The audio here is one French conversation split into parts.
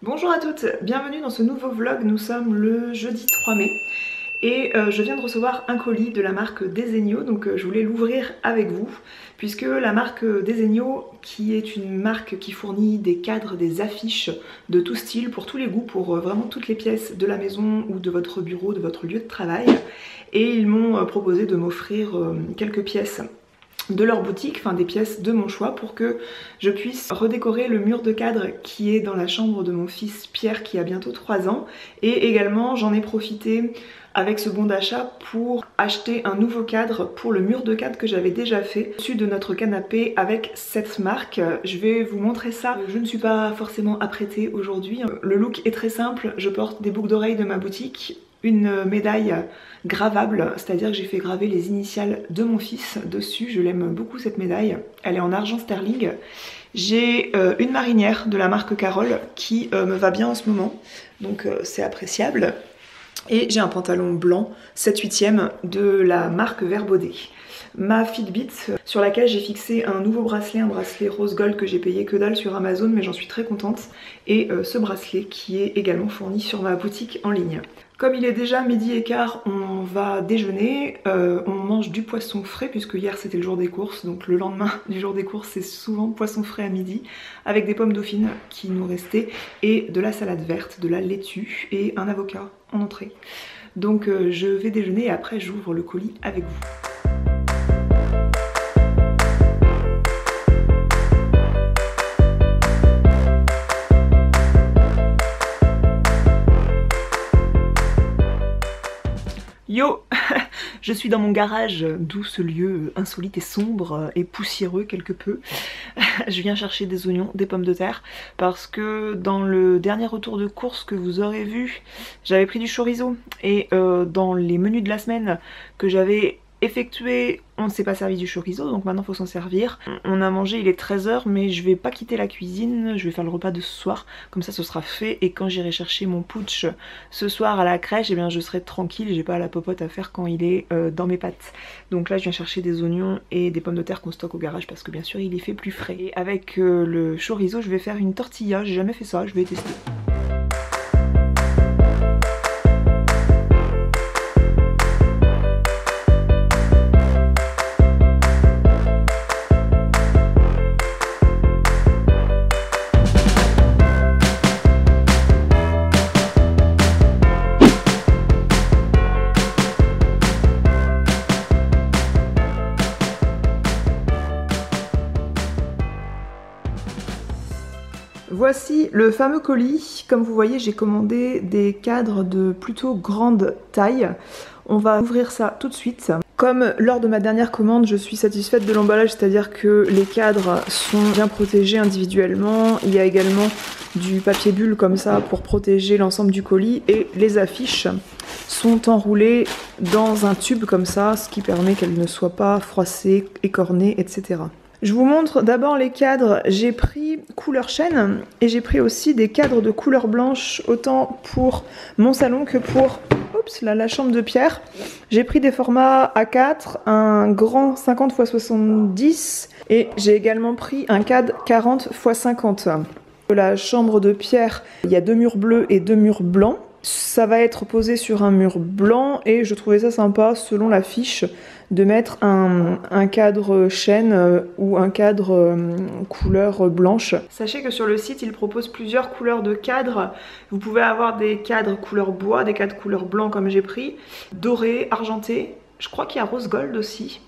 Bonjour à toutes, bienvenue dans ce nouveau vlog. Nous sommes le jeudi 3 mai et je viens de recevoir un colis de la marque Desenio, donc je voulais l'ouvrir avec vous puisque la marque Desenio, qui est une marque qui fournit des cadres, des affiches de tout style, pour tous les goûts, pour vraiment toutes les pièces de la maison ou de votre bureau, de votre lieu de travail, et ils m'ont proposé de m'offrir quelques pièces de leur boutique, enfin des pièces de mon choix, pour que je puisse redécorer le mur de cadre qui est dans la chambre de mon fils Pierre qui a bientôt 3 ans. Et également j'en ai profité avec ce bon d'achat pour acheter un nouveau cadre pour le mur de cadre que j'avais déjà fait au-dessus de notre canapé avec cette marque. Je vais vous montrer ça. Je ne suis pas forcément apprêtée aujourd'hui. Le look est très simple, je porte des boucles d'oreilles de ma boutique, une médaille gravable, c'est-à-dire que j'ai fait graver les initiales de mon fils dessus. Je l'aime beaucoup cette médaille, elle est en argent sterling. J'ai une marinière de la marque Carole qui me va bien en ce moment, donc c'est appréciable. Et j'ai un pantalon blanc 7/8e de la marque Verbaudet. Ma Fitbit sur laquelle j'ai fixé un nouveau bracelet, un bracelet rose gold que j'ai payé que dalle sur Amazon, mais j'en suis très contente. Et ce bracelet qui est également fourni sur ma boutique en ligne. Comme il est déjà 12h15, on va déjeuner, on mange du poisson frais puisque hier c'était le jour des courses, donc le lendemain du jour des courses c'est souvent poisson frais à midi, avec des pommes dauphines qui nous restaient et de la salade verte, de la laitue et un avocat en entrée. Donc je vais déjeuner et après j'ouvre le colis avec vous. Yo, je suis dans mon garage, d'où ce lieu insolite et sombre et poussiéreux quelque peu. Je viens chercher des oignons, des pommes de terre, parce que dans le dernier retour de course que vous aurez vu, j'avais pris du chorizo. Et dans les menus de la semaine que j'avais effectué, on ne s'est pas servi du chorizo, donc maintenant il faut s'en servir. On a mangé, il est 13h, mais je vais pas quitter la cuisine, je vais faire le repas de ce soir, comme ça ce sera fait, et quand j'irai chercher mon putsch ce soir à la crèche, eh bien je serai tranquille, j'ai pas la popote à faire quand il est dans mes pattes. Donc là je viens chercher des oignons et des pommes de terre qu'on stocke au garage, parce que bien sûr il est fait plus frais. Et avec le chorizo je vais faire une tortilla, j'ai jamais fait ça, je vais tester. Voici le fameux colis. Comme vous voyez, j'ai commandé des cadres de plutôt grande taille. On va ouvrir ça tout de suite. Comme lors de ma dernière commande, je suis satisfaite de l'emballage, c'est-à-dire que les cadres sont bien protégés individuellement. Il y a également du papier bulle comme ça pour protéger l'ensemble du colis, et les affiches sont enroulées dans un tube comme ça, ce qui permet qu'elles ne soient pas froissées, écornées, etc. Je vous montre d'abord les cadres. J'ai pris couleur chêne et j'ai pris aussi des cadres de couleur blanche, autant pour mon salon que pour la chambre de Pierre. J'ai pris des formats A4, un grand 50 x 70 et j'ai également pris un cadre 40 x 50. La chambre de Pierre, il y a 2 murs bleus et 2 murs blancs. Ça va être posé sur un mur blanc et je trouvais ça sympa, selon la fiche, de mettre un cadre chêne ou un cadre couleur blanche. Sachez que sur le site, ils proposent plusieurs couleurs de cadres. Vous pouvez avoir des cadres couleur bois, des cadres couleur blanc comme j'ai pris, doré, argenté. Je crois qu'il y a rose gold aussi.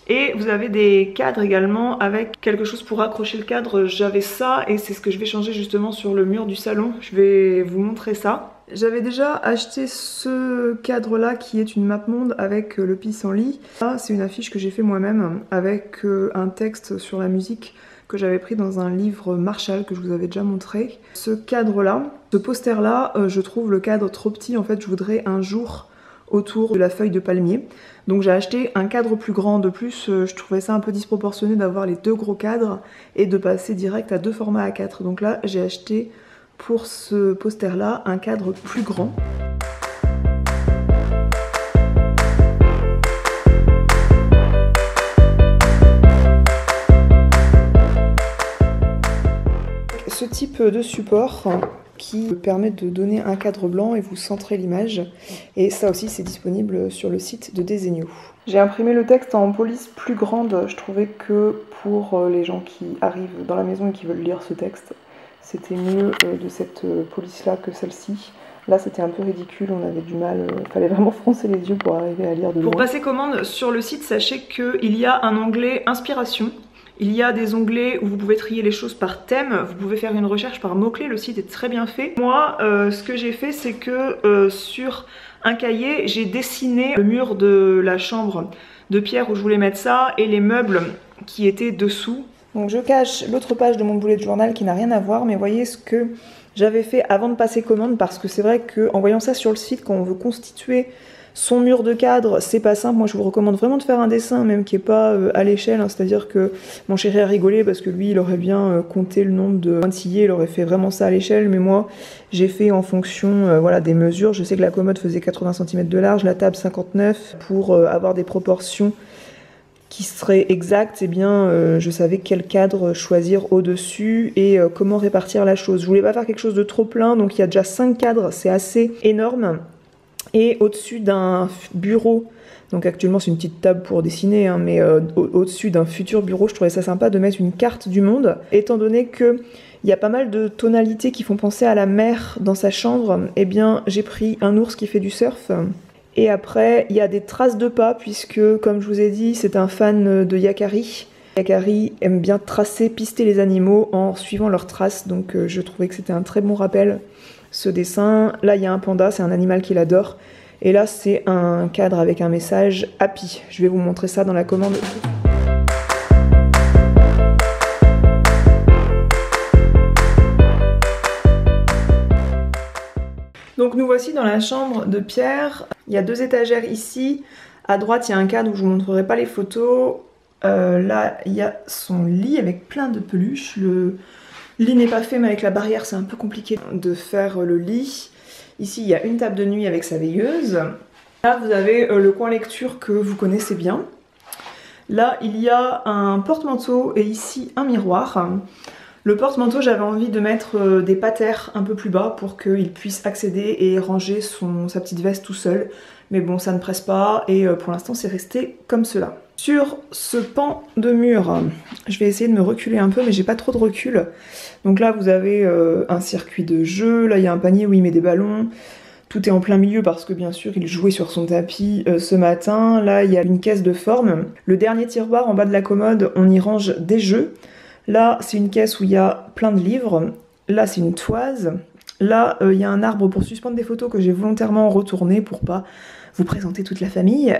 Et vous avez des cadres également avec quelque chose pour accrocher le cadre. J'avais ça et c'est ce que je vais changer justement sur le mur du salon. Je vais vous montrer ça. J'avais déjà acheté ce cadre là qui est une map monde avec le pissenlit. Ça c'est une affiche que j'ai fait moi-même avec un texte sur la musique que j'avais pris dans un livre Marshall que je vous avais déjà montré. Ce cadre là, ce poster là, je trouve le cadre trop petit. En fait je voudrais un jour autour de la feuille de palmier. Donc j'ai acheté un cadre plus grand. De plus, je trouvais ça un peu disproportionné d'avoir les 2 gros cadres et de passer direct à 2 formats A4. Donc là, j'ai acheté pour ce poster-là un cadre plus grand. Ce type de support qui permet de donner un cadre blanc et vous centrez l'image. Et ça aussi c'est disponible sur le site de Desenio. J'ai imprimé le texte en police plus grande. Je trouvais que pour les gens qui arrivent dans la maison et qui veulent lire ce texte, c'était mieux de cette police-là que celle-ci. Là, c'était un peu ridicule, on avait du mal, il fallait vraiment froncer les yeux pour arriver à lire de loin. Pour passer commande sur le site, sachez qu'il y a un onglet inspiration. Il y a des onglets où vous pouvez trier les choses par thème, vous pouvez faire une recherche par mots-clés, le site est très bien fait. Moi, ce que j'ai fait, c'est que sur un cahier, j'ai dessiné le mur de la chambre de Pierre où je voulais mettre ça et les meubles qui étaient dessous. Donc je cache l'autre page de mon bullet journal qui n'a rien à voir, mais voyez ce que j'avais fait avant de passer commande, parce que c'est vrai qu'en voyant ça sur le site, quand on veut constituer son mur de cadre, c'est pas simple. Moi je vous recommande vraiment de faire un dessin même qui est pas à l'échelle, hein. C'est-à-dire que mon chéri a rigolé parce que lui il aurait bien compté le nombre de pointillés, il aurait fait vraiment ça à l'échelle, mais moi j'ai fait en fonction voilà, des mesures. Je sais que la commode faisait 80 cm de large, la table 59, pour avoir des proportions qui serait exact, eh bien je savais quel cadre choisir au-dessus et comment répartir la chose. Je voulais pas faire quelque chose de trop plein, donc il y a déjà 5 cadres, c'est assez énorme. Et au-dessus d'un bureau, donc actuellement c'est une petite table pour dessiner, hein, mais au-dessus d'un futur bureau, je trouvais ça sympa de mettre une carte du monde, étant donné que il y a pas mal de tonalités qui font penser à la mer dans sa chambre. Eh bien j'ai pris un ours qui fait du surf. Et après, il y a des traces de pas, puisque, comme je vous ai dit, c'est un fan de Yakari. Yakari aime bien tracer, pister les animaux en suivant leurs traces, donc je trouvais que c'était un très bon rappel, ce dessin. Là, il y a un panda, c'est un animal qu'il adore. Et là, c'est un cadre avec un message Happy. Je vais vous montrer ça dans la commande. Donc nous voici dans la chambre de Pierre. Il y a 2 étagères ici. À droite, il y a un cadre où je ne vous montrerai pas les photos. Là, il y a son lit avec plein de peluches. Le lit n'est pas fait, mais avec la barrière, c'est un peu compliqué de faire le lit. Ici, il y a une table de nuit avec sa veilleuse. Là, vous avez le coin lecture que vous connaissez bien. Là, il y a un porte-manteau et ici un miroir. Le porte-manteau, j'avais envie de mettre des patères un peu plus bas pour qu'il puisse accéder et ranger sa petite veste tout seul. Mais bon, ça ne presse pas et pour l'instant, c'est resté comme cela. Sur ce pan de mur, je vais essayer de me reculer un peu, mais j'ai pas trop de recul. Donc là, vous avez un circuit de jeu. Là, il y a un panier où il met des ballons. Tout est en plein milieu parce que bien sûr, il jouait sur son tapis ce matin. Là, il y a une caisse de forme. Le dernier tiroir en bas de la commode, on y range des jeux. Là, c'est une caisse où il y a plein de livres. Là, c'est une toise. Là, il y a un arbre pour suspendre des photos que j'ai volontairement retourné pour pas vous présenter toute la famille.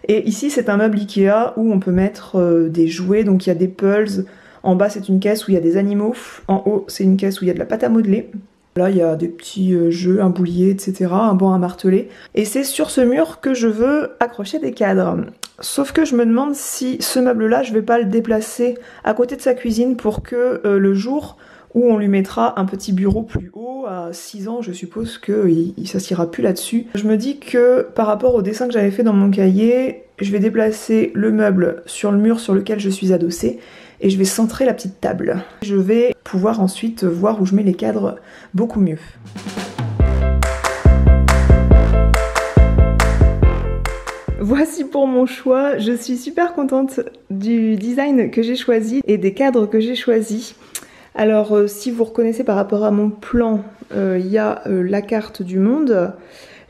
Et ici, c'est un meuble Ikea où on peut mettre des jouets. Donc, il y a des pulls. En bas, c'est une caisse où il y a des animaux. En haut, c'est une caisse où il y a de la pâte à modeler. Là, il y a des petits jeux, un boulier, etc., un banc à marteler. Et c'est sur ce mur que je veux accrocher des cadres. Sauf que je me demande si ce meuble-là, je vais pas le déplacer à côté de sa cuisine pour que le jour où on lui mettra un petit bureau plus haut, à 6 ans, je suppose qu'il ne s'assiera plus là-dessus. Je me dis que par rapport au dessin que j'avais fait dans mon cahier, je vais déplacer le meuble sur le mur sur lequel je suis adossée et je vais centrer la petite table. Je vais pouvoir ensuite voir où je mets les cadres beaucoup mieux. Voici pour mon choix, je suis super contente du design que j'ai choisi et des cadres que j'ai choisis. Alors si vous reconnaissez par rapport à mon plan, il y a la carte du monde.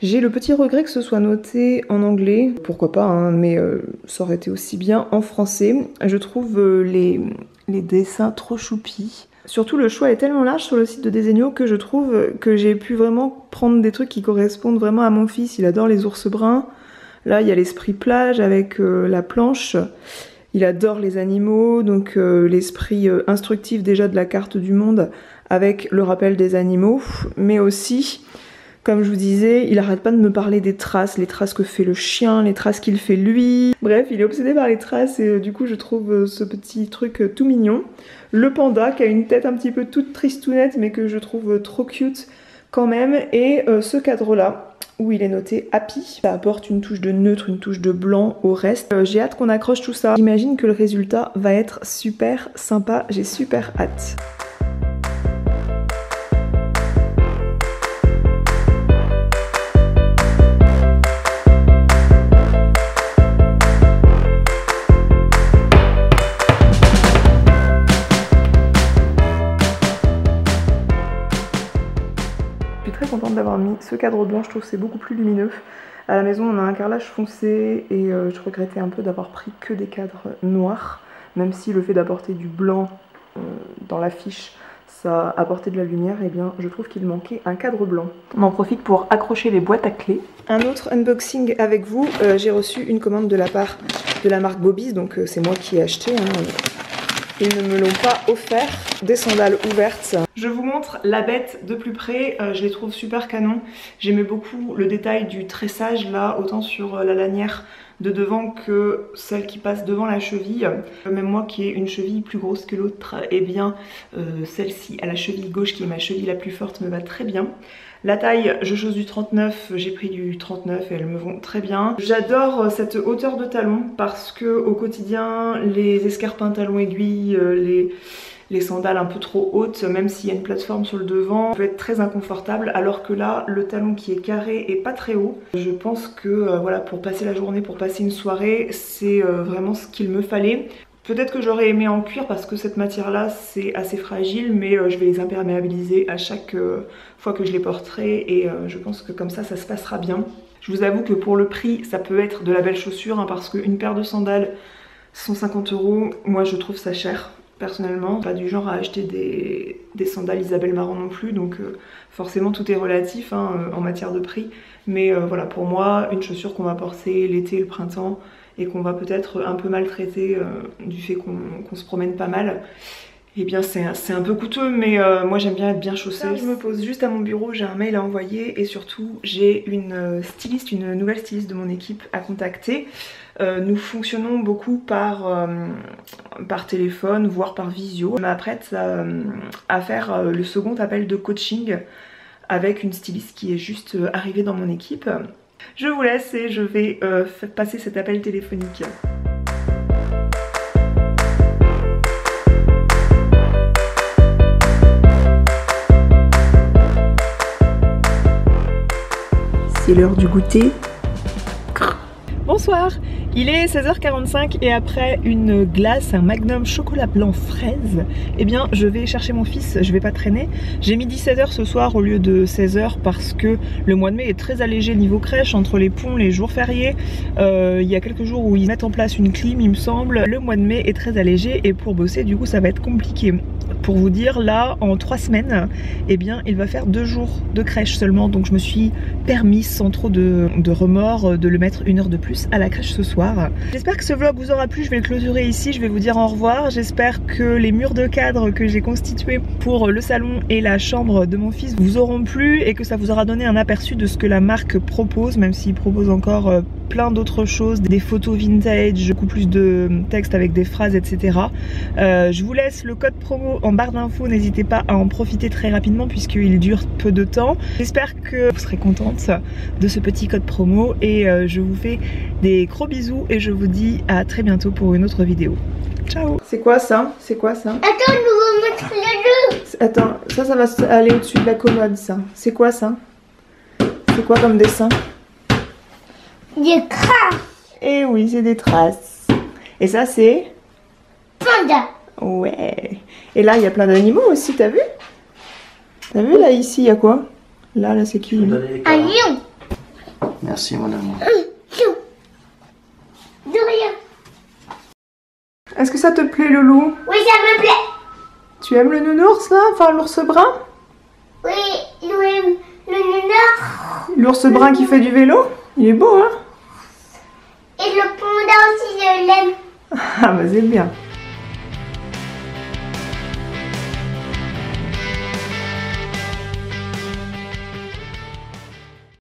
J'ai le petit regret que ce soit noté en anglais, pourquoi pas, hein, mais ça aurait été aussi bien en français. Je trouve les dessins trop choupis. Surtout le choix est tellement large sur le site de Desenio que je trouve que j'ai pu vraiment prendre des trucs qui correspondent vraiment à mon fils. Il adore les ours bruns. Là, il y a l'esprit plage avec la planche. Il adore les animaux, donc l'esprit instructif déjà de la carte du monde avec le rappel des animaux. Mais aussi, comme je vous disais, il arrête pas de me parler des traces, les traces que fait le chien, les traces qu'il fait lui. Bref, il est obsédé par les traces et du coup, je trouve ce petit truc tout mignon. Le panda qui a une tête un petit peu toute tristounette mais que je trouve trop cute quand même. Et ce cadre-là, où il est noté Happy. Ça apporte une touche de neutre, une touche de blanc au reste. J'ai hâte qu'on accroche tout ça. J'imagine que le résultat va être super sympa. J'ai super hâte. suis très contente d'avoir mis ce cadre blanc, je trouve que c'est beaucoup plus lumineux. À la maison on a un carrelage foncé et je regrettais un peu d'avoir pris que des cadres noirs, même si le fait d'apporter du blanc dans l'affiche ça apportait de la lumière, et bien je trouve qu'il manquait un cadre blanc. On en profite pour accrocher les boîtes à clés. Un autre unboxing avec vous, j'ai reçu une commande de la part de la marque Bobby's, donc c'est moi qui ai acheté. Ils ne me l'ont pas offert, des sandales ouvertes. Je vous montre la bête de plus près, je les trouve super canon. J'aimais beaucoup le détail du tressage là, autant sur la lanière de devant que celle qui passe devant la cheville. Même moi qui ai une cheville plus grosse que l'autre, eh bien celle-ci à la cheville gauche qui est ma cheville la plus forte me va très bien. La taille, je chose du 39, j'ai pris du 39 et elles me vont très bien. J'adore cette hauteur de talon parce que au quotidien, les escarpins talons aiguilles, les sandales un peu trop hautes, même s'il y a une plateforme sur le devant, peut être très inconfortable, alors que là, le talon qui est carré et pas très haut, je pense que voilà, pour passer la journée, pour passer une soirée, c'est vraiment ce qu'il me fallait. Peut-être que j'aurais aimé en cuir parce que cette matière là c'est assez fragile, mais je vais les imperméabiliser à chaque fois que je les porterai et je pense que comme ça se passera bien. Je vous avoue que pour le prix ça peut être de la belle chaussure parce qu'une paire de sandales 150 €, moi je trouve ça cher personnellement. Pas du genre à acheter des sandales Isabelle Marant non plus, donc forcément tout est relatif en matière de prix. Mais voilà, pour moi une chaussure qu'on va porter l'été et le printemps et qu'on va peut-être un peu maltraiter du fait qu'on se promène pas mal, et bien c'est un peu coûteux, mais moi j'aime bien être bien chaussée. Je me pose juste à mon bureau, j'ai un mail à envoyer et surtout j'ai une styliste, une nouvelle styliste de mon équipe à contacter. Nous fonctionnons beaucoup par téléphone, voire par visio. Je m'apprête à faire le second appel de coaching avec une styliste qui est juste arrivée dans mon équipe. Je vous laisse et je vais passer cet appel téléphonique. C'est l'heure du goûter. Bonsoir, il est 16h45 et après une glace, un magnum chocolat blanc fraise, eh bien je vais chercher mon fils, je vais pas traîner. J'ai mis 17h ce soir au lieu de 16h parce que le mois de mai est très allégé niveau crèche, entre les ponts, les jours fériés. Il y a quelques jours où ils mettent en place une clim il me semble. Le mois de mai est très allégé et pour bosser du coup ça va être compliqué. Pour vous dire, là en 3 semaines, eh bien il va faire 2 jours de crèche seulement, donc je me suis permis sans trop de remords de le mettre 1 heure de plus à la crèche ce soir. J'espère que ce vlog vous aura plu, je vais le clôturer ici, je vais vous dire au revoir. J'espère que les murs de cadre que j'ai constitués pour le salon et la chambre de mon fils vous auront plu et que ça vous aura donné un aperçu de ce que la marque propose, même s'il propose encore plein d'autres choses, des photos vintage, beaucoup plus de texte avec des phrases, etc. Je vous laisse le code promo en barre d'infos, n'hésitez pas à en profiter très rapidement puisqu'il dure peu de temps. J'espère que vous serez contente de ce petit code promo et je vous fais des gros bisous et je vous dis à très bientôt pour une autre vidéo. Ciao. C'est quoi ça? C'est quoi ça? Attends, nous allons mettre les deux. Attends, ça va aller au-dessus de la commode ça. C'est quoi ça? C'est quoi comme dessin? Des traces. Eh oui, c'est des traces. Et ça c'est? Panda. Ouais. Et là il y a plein d'animaux aussi, t'as vu? T'as vu là ici il y a quoi? Là c'est qui? Un lion. Merci mon amour. Lion. De rien. Est-ce que ça te plaît Loulou? Oui, ça me plaît. Tu aimes le nounours là? Enfin l'ours brun? Oui, le nounours. L'ours brun qui fait du vélo? Il est beau hein? Et le panda aussi, je l'aime. Ah bah c'est bien.